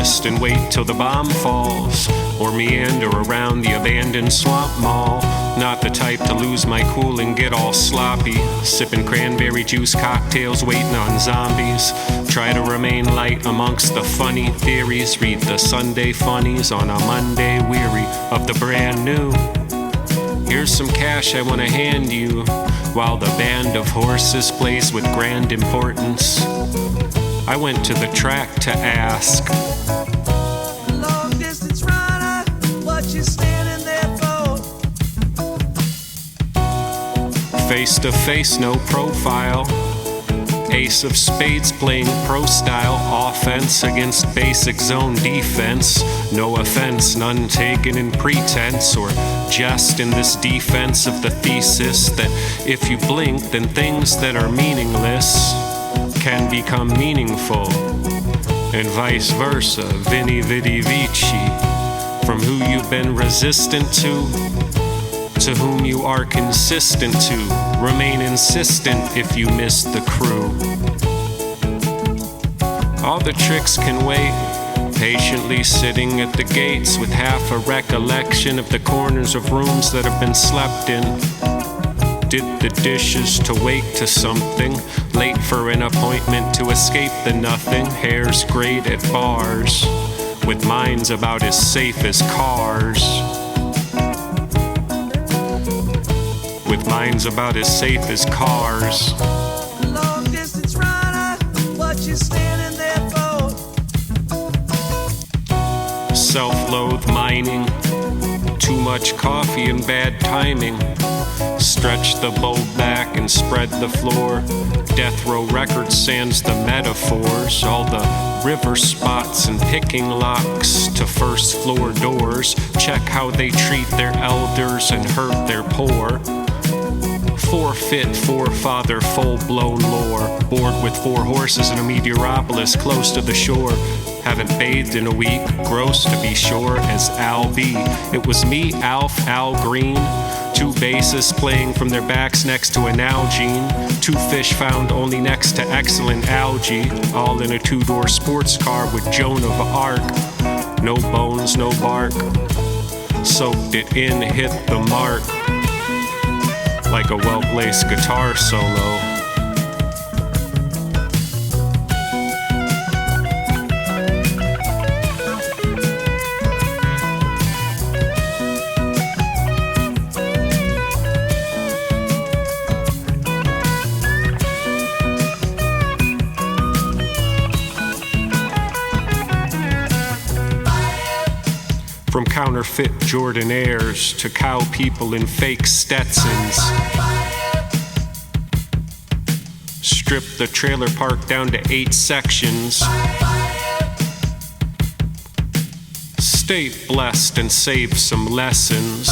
forest and wait till the bomb falls, or meander around the abandoned swamp mall. Not the type to lose my cool and get all sloppy, sipping cranberry juice cocktails, waiting on zombies. Try to remain light amongst the funny theories, read the Sunday funnies on a Monday, weary of the brand new. Here's some cash I want to hand you, while the band of horses plays with grand importance. I went to the track to ask, long distance runner, what you standing there for? Face to face, no profile. Ace of spades playing pro style offense against basic zone defense. No offense, none taken in pretense or jest in this defense of the thesis that if you blink, then things that are meaningless can become meaningful, and vice versa. Vini vidi vici, from who you've been resistant to whom you are consistent to. Remain insistent if you miss the crew. All the tricks can wait, patiently sitting at the gates with half a recollection of the corners of rooms that have been slept in. Did the dishes to wake to something, late for an appointment to escape the nothing. Hair's great at bars, with minds about as safe as cars. With minds about as safe as cars. Long distance runner, what you standing there for? Self-loathe mining, too much coffee and bad timing. Stretch the bulb back and spread the floor. Death Row Records sands the metaphors. All the river spots and picking locks to first floor doors. Check how they treat their elders and hurt their poor. Forfeit forefather full-blown lore. Bored with 4 horses in a meteoropolis close to the shore. Haven't bathed in a week, gross to be sure as Al B. It was me, Alf, Al Green. 2 bassists playing from their backs next to an Nalgene. 2 fish found only next to excellent algae. All in a 2-door sports car with Joan of Arc. No bones, no bark. Soaked it in, hit the mark. Like a well-placed guitar solo. From counterfeit Jordanaires to cow people in fake Stetsons. Strip the trailer park down to 8 sections. Stay blessed and save some lessons.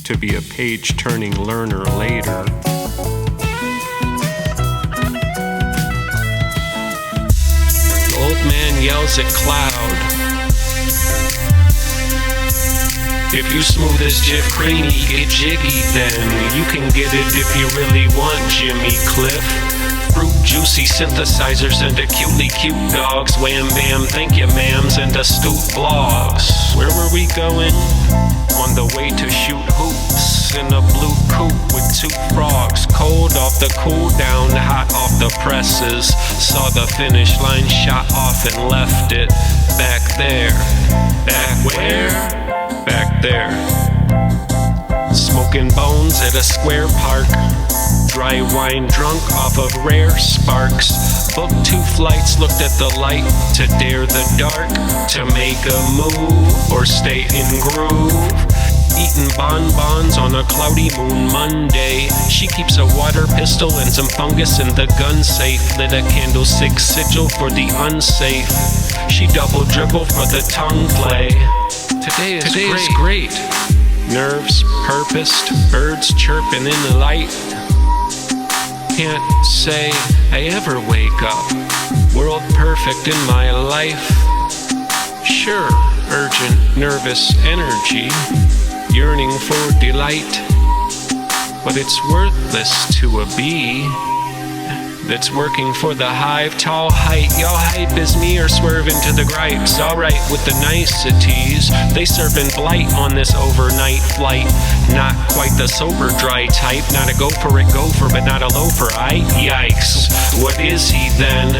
To be a page-turning learner later. Old man yells at cloud. If you smooth as Jeff Craney, get jiggy then. You can get it if you really want, Jimmy Cliff. Fruit juicy synthesizers and acutely cute dogs. Wham bam, thank you ma'ams, and astute blogs. Where were we going? On the way to shoot hoops in a blue coupe with 2 frogs. Cold off the cool down, hot off the presses. Saw the finish line, shot off and left it back there. Back where? Back there. Smoking bones at a square park. Dry wine drunk off of rare sparks. Booked 2 flights, looked at the light to dare the dark. To make a move or stay in groove. Eating bonbons on a cloudy moon Monday. She keeps a water pistol and some fungus in the gun safe. Lit a candlestick sigil for the unsafe. She double dribble for the tongue play. Today is great. Nerves purposed, birds chirping in the light. Can't say I ever wake up. World perfect in my life. Sure, urgent, nervous energy. Yearning for delight, but it's worthless to a bee. that's working for the hive. Tall height, y'all hype as me or swerving to the gripes. Alright with the niceties, they serving blight on this overnight flight. Not quite the sober dry type, not a go for it gopher, but not a loafer. Yikes, what is he then?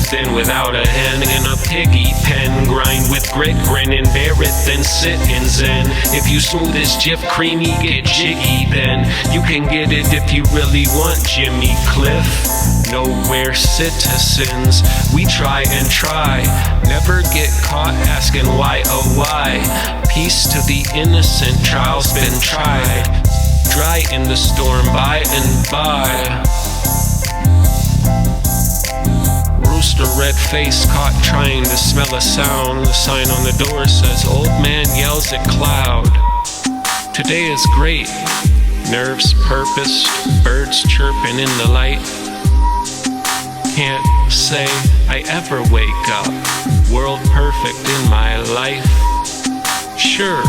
Thin without a hen in a piggy pen. Grind with grit, grin and bear it, then sit in zen. If you smooth as Jif creamy, get jiggy then. You can get it if you really want Jimmy Cliff. Nowhere citizens, we try and try. Never get caught asking why, oh why. Peace to the innocent, trial's been tried. Dry in the storm, by and by. Rooster, red face, caught trying to smell a sound. The sign on the door says, old man yells at cloud. Today is great, nerves purposed, birds chirping in the light. Can't say I ever wake up, world perfect in my life. Sure,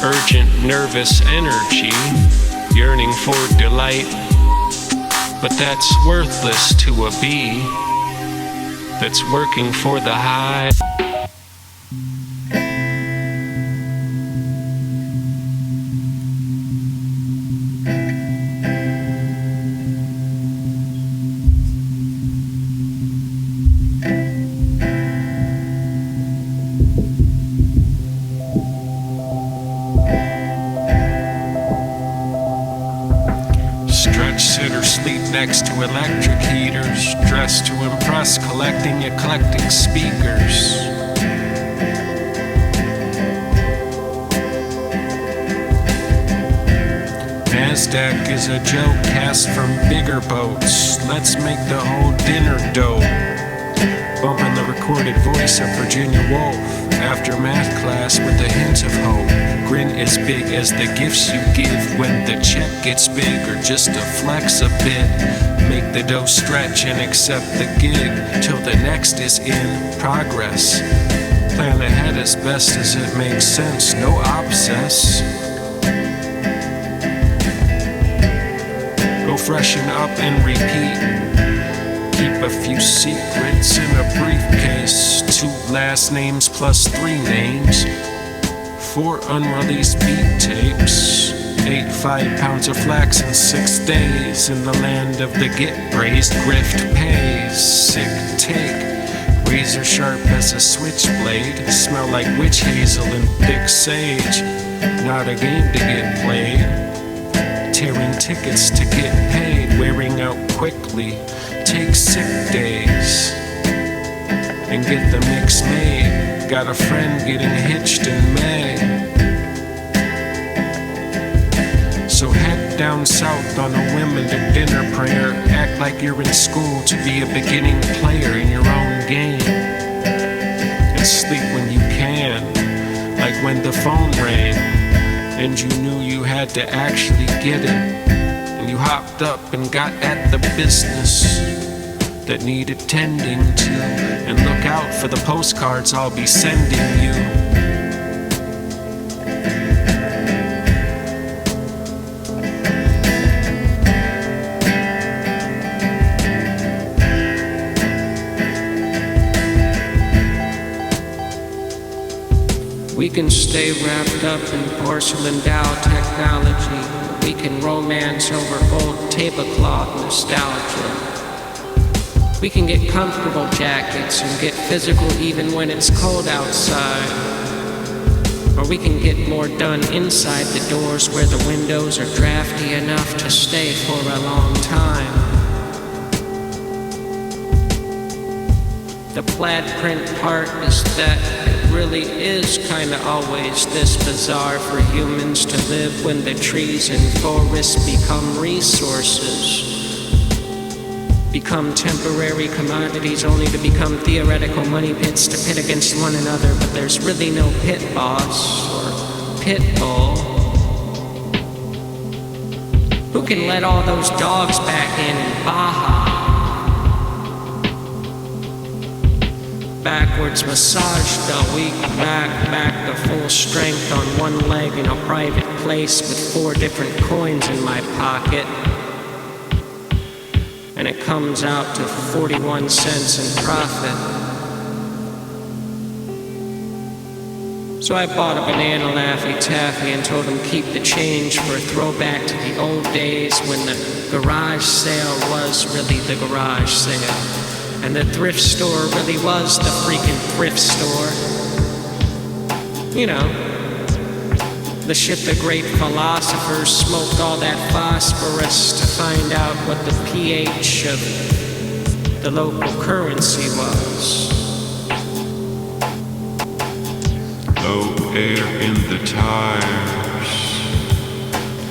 urgent, nervous energy, yearning for delight. But that's worthless to a bee that's working for the hive. Next to electric heaters, dressed to impress, collecting eclectic speakers. NASDAQ is a joke cast from bigger boats. Let's make the whole dinner dope. Bumping the recorded voice of Virginia Woolf after math class with a hint of hope. Grin as big as the gifts you give when the check gets big, or just to flex a bit. Make the dough stretch and accept the gig till the next is in progress. Plan ahead as best as it makes sense, no obsess. Go freshen up and repeat. Keep a few secrets in a briefcase. 2 last names plus 3 names. 4 unreleased beat tapes. 8 5 pounds of flax in 6 days. In the land of the get braised, grift pays. Sick take. Razor sharp as a switchblade. Smell like witch hazel and thick sage. Not a game to get played. Tearing tickets to get paid. Wearing out quickly. Take sick days and get the mix made. Got a friend getting hitched in May. So head down south on a whim and a dinner prayer. Act like you're in school to be a beginning player in your own game. And sleep when you can, like when the phone rang and you knew you had to actually get it. And you hopped up and got at the business that needed tending to. And look out for the postcards I'll be sending you. We can stay wrapped up in porcelain Dow technology. We can romance over old tablecloth nostalgia. We can get comfortable jackets and get physical even when it's cold outside. Or we can get more done inside the doors where the windows are drafty enough to stay for a long time. The plaid print part is that it really is kinda always this bizarre for humans to live when the trees and forests become resources. Become temporary commodities only to become theoretical money pits to pit against one another, but there's really no pit boss or pit bull. Who can let all those dogs back in Baja? Backwards massage the weak back to full strength on one leg in a private place with 4 different coins in my pocket. and it comes out to 41 cents in profit. So I bought a banana Laffy Taffy and told him keep the change for a throwback to the old days when the garage sale was really the garage sale. And the thrift store really was the freaking thrift store. You know, the shit the great philosophers smoked all that phosphorus to find out what the pH of the local currency was. Low air in the tires.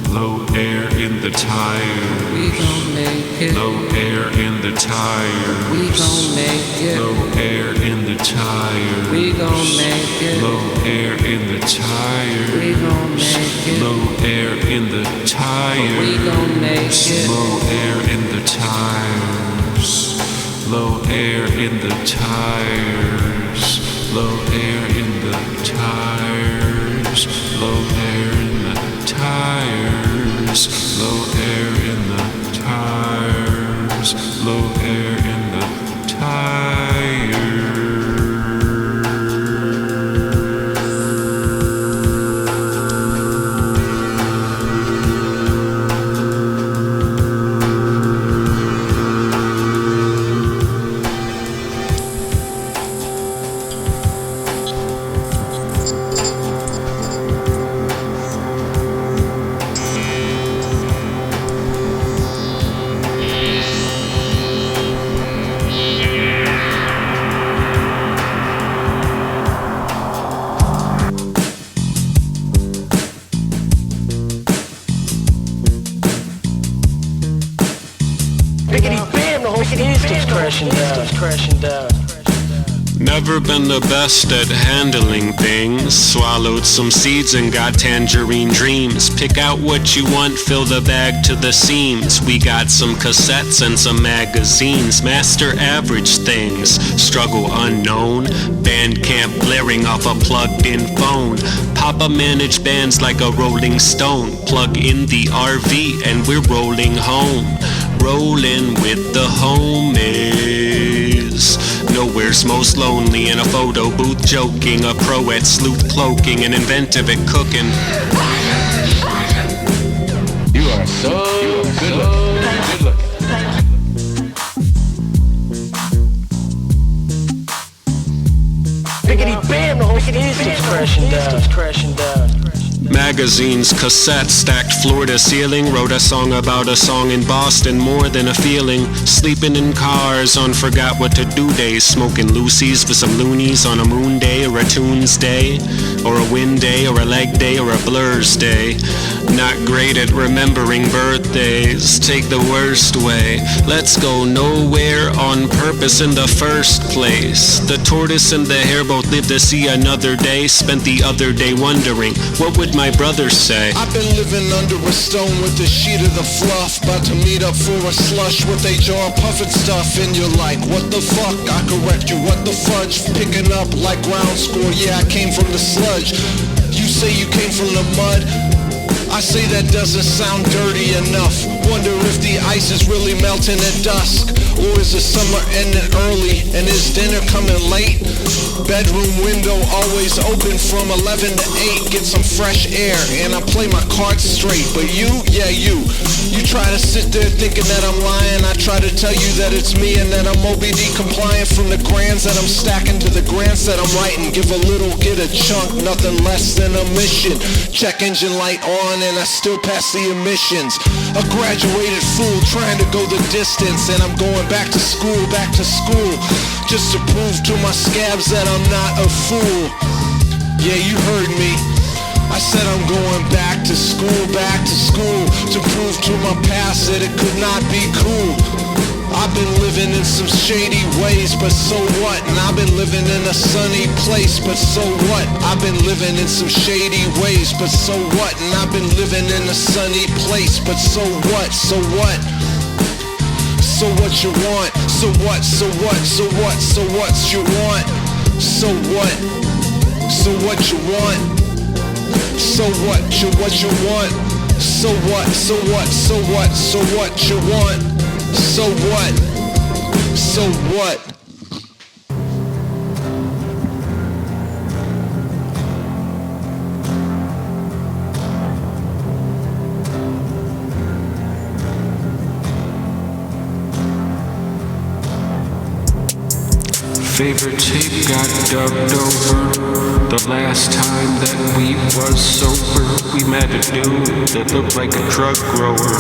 Low air in the tires. We gon' make it. Low air in the tires. We gon' make it. Low air in the tires. We gon' make it. Low air in the tires. We gon' make it. Low air in the tires. We gon' make it. Low air in the tires. Low air in the tires. Low air in the tires. Low air in the tires. Low air in the tires. Low air in the tires. Crashing down. Never been the best at handling things. Swallowed some seeds and got tangerine dreams. Pick out what you want, fill the bag to the seams. We got some cassettes and some magazines. Master average things, struggle unknown. Bandcamp blaring off a plugged-in phone. Papa managed bands like a rolling stone. Plug in the RV and we're rolling home. Rolling with the homies. Nowhere's most lonely in a photo booth joking. A pro at sleuth cloaking and inventive at cooking. You are so good looking. Biggity bam, the whole system's crashing down. Magazines, cassettes stacked floor to ceiling. Wrote a song about a song in Boston, more than a feeling. Sleeping in cars on forgot what to do days. Smoking Lucy's for some loonies on a moon day or a tunes day. Or a wind day or a leg day or a blurs day. Not great at remembering birthdays. Take the worst way. Let's go nowhere on purpose in the first place. The tortoise and the hare both lived to see another day. Spent the other day wondering, what would my brother say? I've been living under a stone with a sheet of the fluff. About to meet up for a slush with a jar of puffin' stuff. And you're like, what the fuck? I correct you, what the fudge? Picking up like ground score, yeah, I came from the sludge. You say you came from the mud. I say that doesn't sound dirty enough. Wonder if the ice is really melting at dusk. Or is the summer ending early and is dinner coming late? Bedroom window always open from 11 to 8. Get some fresh air and I play my cards straight. But you, yeah you try to sit there thinking that I'm lying. I try to tell you that it's me and that I'm OBD compliant. From the grands that I'm stacking to the grants that I'm writing. Give a little, get a chunk, nothing less than a mission. Check engine light on and I still pass the emissions. A graduated fool trying to go the distance. And I'm going back to school, just to prove to my scabs that I'm not a fool. Yeah, you heard me. I said I'm going back to school, to prove to my past that it could not be cool. I've been living in some shady ways, but so what? And I've been living in a sunny place, but so what? I've been living in some shady ways, but so what? And I've been living in a sunny place, but so what? So what? So what you want? So what? So what? So what? So what you want? So what? So what you want? So what you want? So what? So what? So what? So what you want? So what? So what? Favorite tape got dubbed over. The last time that we was sober, we met a dude that looked like a drug grower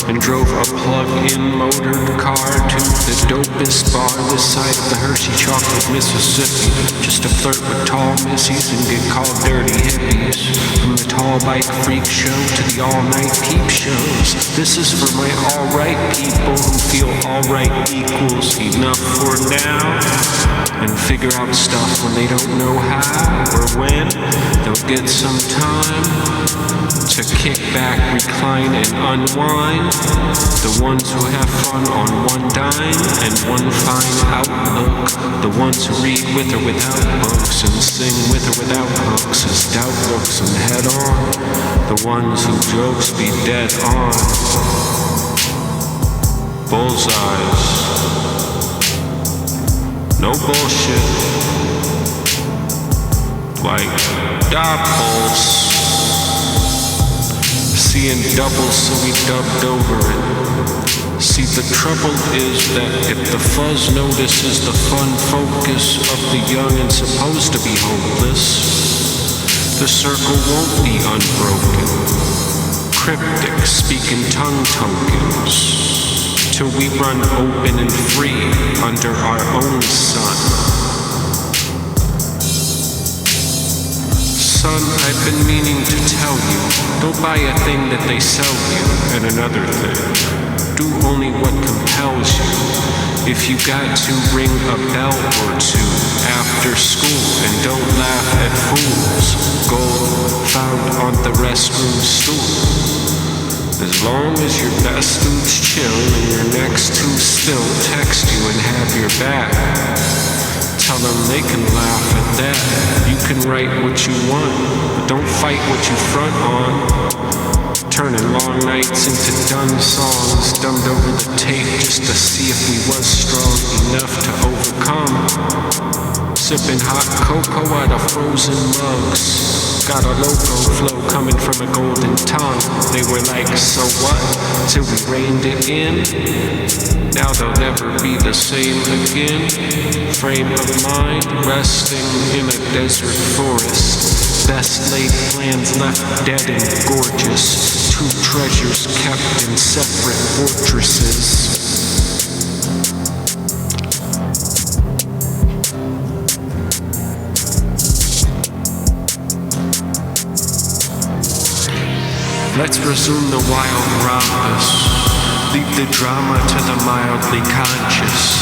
and drove a plug-in motored car to the dopest bar this side of the Hershey Chocolate, Mississippi, just to flirt with tall missies and get called dirty hippies. From the tall bike freak show to the all-night peep shows, this is for my all-right people who feel all-right equals enough for now, and figure out stuff when they don't know how or when. They'll get some time to kick back, recline, and unwind. The ones who have fun on one dime and one fine outlook. The ones who read with or without books and sing with or without hooks as doubt looks and head on. The ones who jokes be dead on. Bullseyes. No bullshit, like doubles. Seeing doubles, so we dubbed over it. See, the trouble is that if the fuzz notices the fun focus of the young and supposed to be hopeless, the circle won't be unbroken. Cryptic, speaking tongue tokens. Till we run open and free under our own sun. Son, I've been meaning to tell you, don't buy a thing that they sell you, and another thing, do only what compels you. If you got to ring a bell or two after school, and don't laugh at fools, gold found on the restroom stool. As long as your best dudes chill and your next two still text you and have your back, tell them they can laugh at that. You can write what you want, but don't fight what you front on. Turning long nights into done songs, dumbed over the tape just to see if we was strong enough to overcome. Sipping hot cocoa out of frozen mugs. Got a loco flow coming from a golden tongue. They were like, so what? Till we reined it in. Now they'll never be the same again. Frame of mind resting in a desert forest. Best laid plans left dead and gorgeous. Two treasures kept in separate fortresses. Let's resume the wild rompus. Leave the drama to the mildly conscious.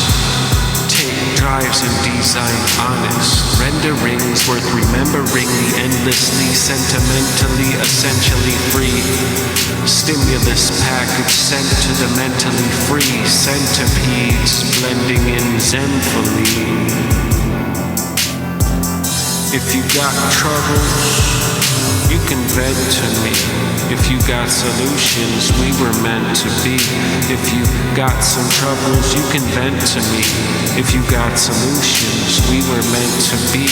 Take drives and design honest. Renderings worth remembering the endlessly, sentimentally, essentially free. Stimulus package sent to the mentally free. Centipedes blending in zenfully. If you got troubles, you can vent to me. If you got solutions, we were meant to be. If you got some troubles, you can vent to me. If you got solutions, we were meant to be.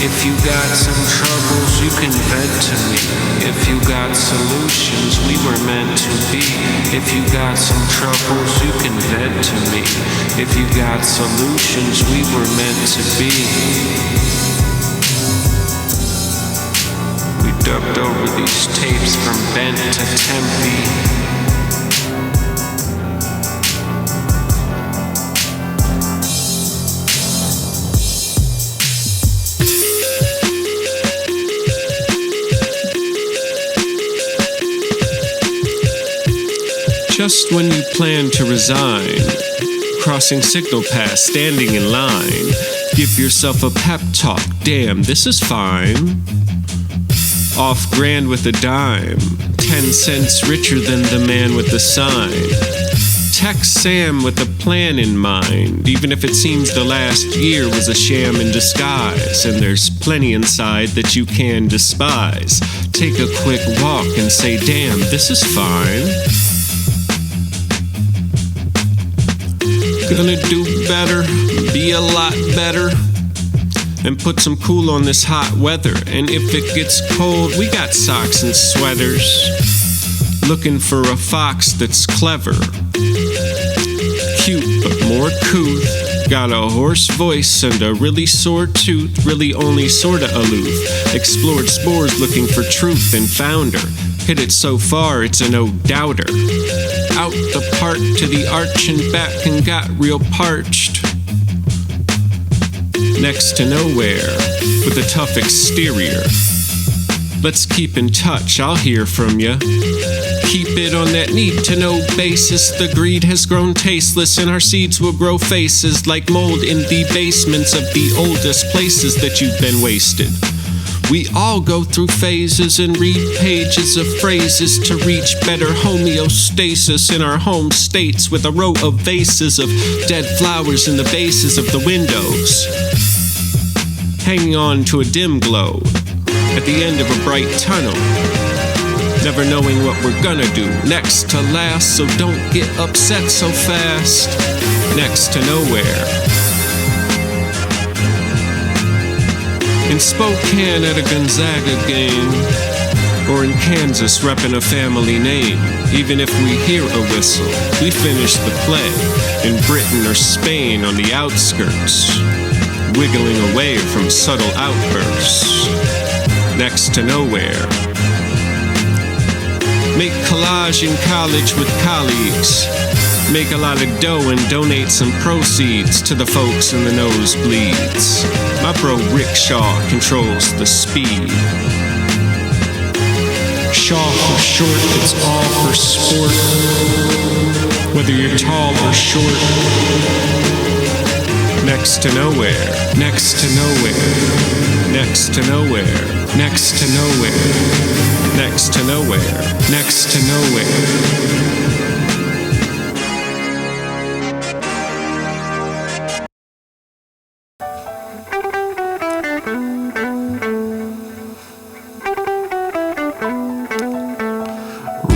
If you got some troubles, you can vent to me. If you got solutions, we were meant to be. If you got some troubles, you can vent to me. If you got solutions, we were meant to be. Dubbed over these tapes from Bent to Tempe. Just when you plan to resign, crossing signal pass, standing in line, give yourself a pep talk. Damn, this is fine. Off grand with a dime, 10 cents richer than the man with the sign. Text Sam with a plan in mind, even if it seems the last year was a sham in disguise, and there's plenty inside that you can despise. Take a quick walk and say, damn, this is fine. Gonna do better, be a lot better, and put some cool on this hot weather. And if it gets cold, we got socks and sweaters. Looking for a fox that's clever, cute but more couth. Got a hoarse voice and a really sore tooth, really only sorta aloof. Explored spores looking for truth and found her. Hit it so far, it's a no-doubter. Out the park to the arch and back and got real parched. Next to nowhere, with a tough exterior. Let's keep in touch, I'll hear from ya. Keep it on that need-to-know basis. The greed has grown tasteless and our seeds will grow faces like mold in the basements of the oldest places that you've been wasted. We all go through phases and read pages of phrases to reach better homeostasis in our home states with a row of vases of dead flowers in the bases of the windows. Hanging on to a dim glow at the end of a bright tunnel. Never knowing what we're gonna do next to last, so don't get upset so fast. Next to nowhere. In Spokane at a Gonzaga game, or in Kansas repping a family name. Even if we hear a whistle, we finish the play. In Britain or Spain on the outskirts, wiggling away from subtle outbursts. Next to nowhere. Make collage in college with colleagues. Make a lot of dough and donate some proceeds to the folks in the nosebleeds. My bro Rickshaw controls the speed. Shaw for short, it's all for sport. Whether you're tall or short. Next to nowhere, next to nowhere, next to nowhere, next to nowhere, next to nowhere, next to nowhere.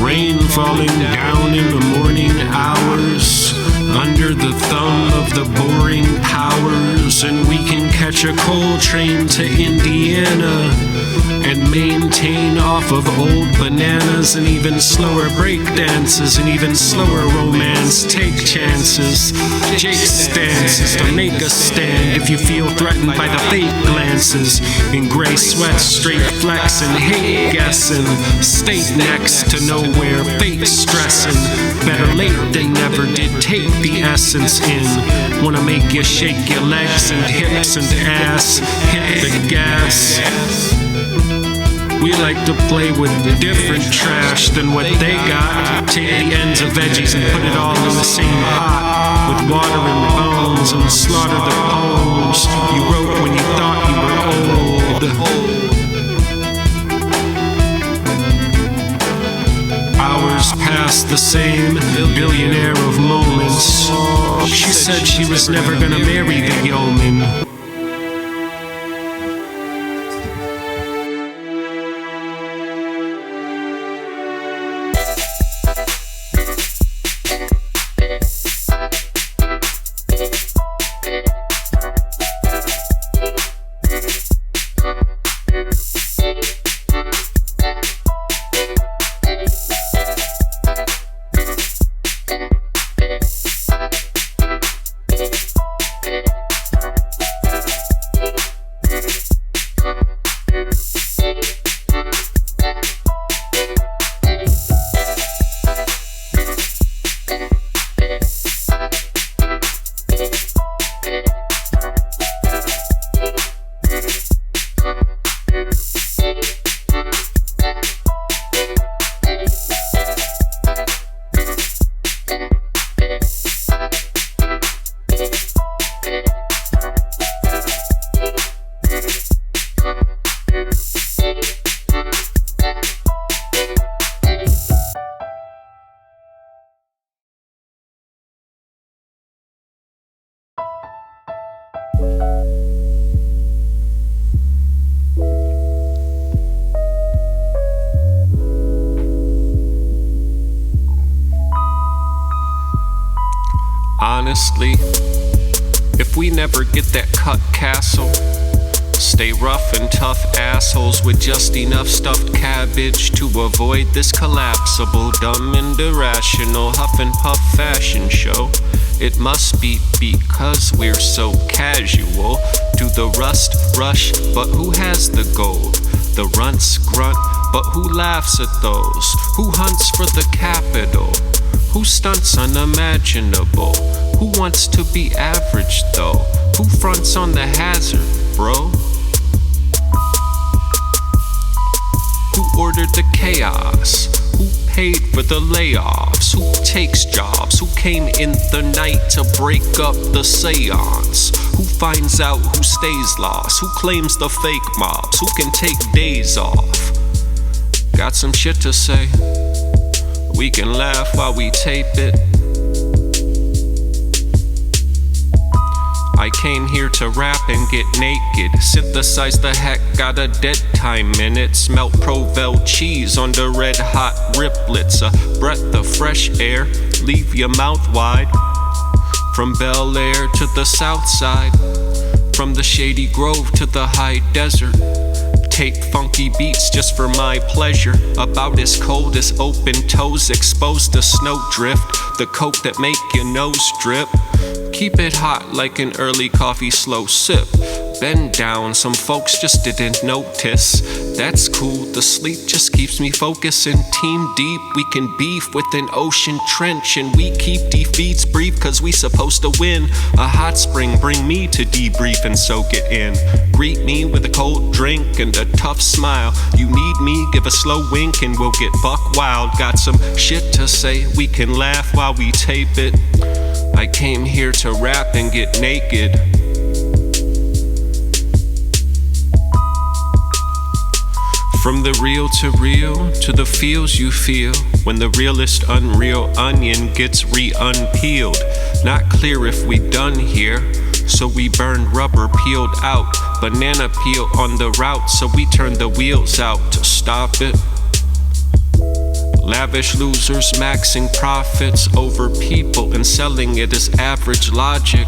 Rain falling down in the morning hours, under the thumb of the boring powers, and we can catch a coal train to Indiana and maintain off of old bananas and even slower break dances and even slower romance. Take chances. Jake stances to make a stand if you feel threatened by the fake glances in gray sweats, straight flex and hate guessing. State next to nowhere, fake stressing. Better late than never did. Take the essence in. Wanna make you shake your legs and hips and ass. Hit the gas. We like to play with different trash than what they got. Take the ends of veggies and put it all in the same pot, with water and bones, and slaughter the poems you wrote when you thought you were old. Hours passed the same, billionaire of moments. She said she was never gonna marry the yeoman. honestly, if we never get that cut castle, stay rough and tough assholes with just enough stuffed cabbage to avoid this collapsible, dumb and irrational huff and puff fashion show. It must be because we're so casual. Do the rust rush, but who has the gold? The runts grunt, but who laughs at those? Who hunts for the capital? Who stunts unimaginable? Who wants to be average though? Who fronts on the hazard, bro? Who ordered the chaos? Who paid for the layoffs? Who takes jobs? Who came in the night to break up the seance? Who finds out who stays lost? Who claims the fake mobs? Who can take days off? Got some shit to say. We can laugh while we tape it. I came here to rap and get naked. Synthesize the heck out of dead time minutes. Melt Provel cheese under red hot riplets. A breath of fresh air, leave your mouth wide. From Bel Air to the south side, from the shady grove to the high desert. Take funky beats just for my pleasure. About as cold as open toes exposed to snowdrift. The coke that make your nose drip. Keep it hot like an early coffee slow sip. Bend down, some folks just didn't notice. That's cool, the sleep just keeps me focusing. Team deep, we can beef with an ocean trench. And we keep defeats brief cause we supposed to win. A hot spring, bring me to debrief and soak it in. Greet me with a cold drink and a tough smile. You need me, give a slow wink and we'll get buck wild. Got some shit to say, we can laugh while we tape it. I came here to rap and get naked. From the real to the feels you feel. When the realest unreal onion gets re-unpeeled. Not clear if we done here, so we burned rubber peeled out. Banana peel on the route, so we turned the wheels out to stop it. Lavish losers maxing profits over people and selling it as average logic,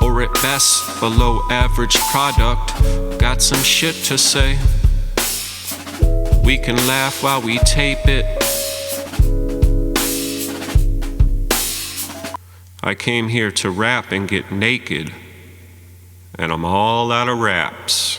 or at best below average product. Got some shit to say. We can laugh while we tape it. I came here to rap and get naked, and I'm all out of raps.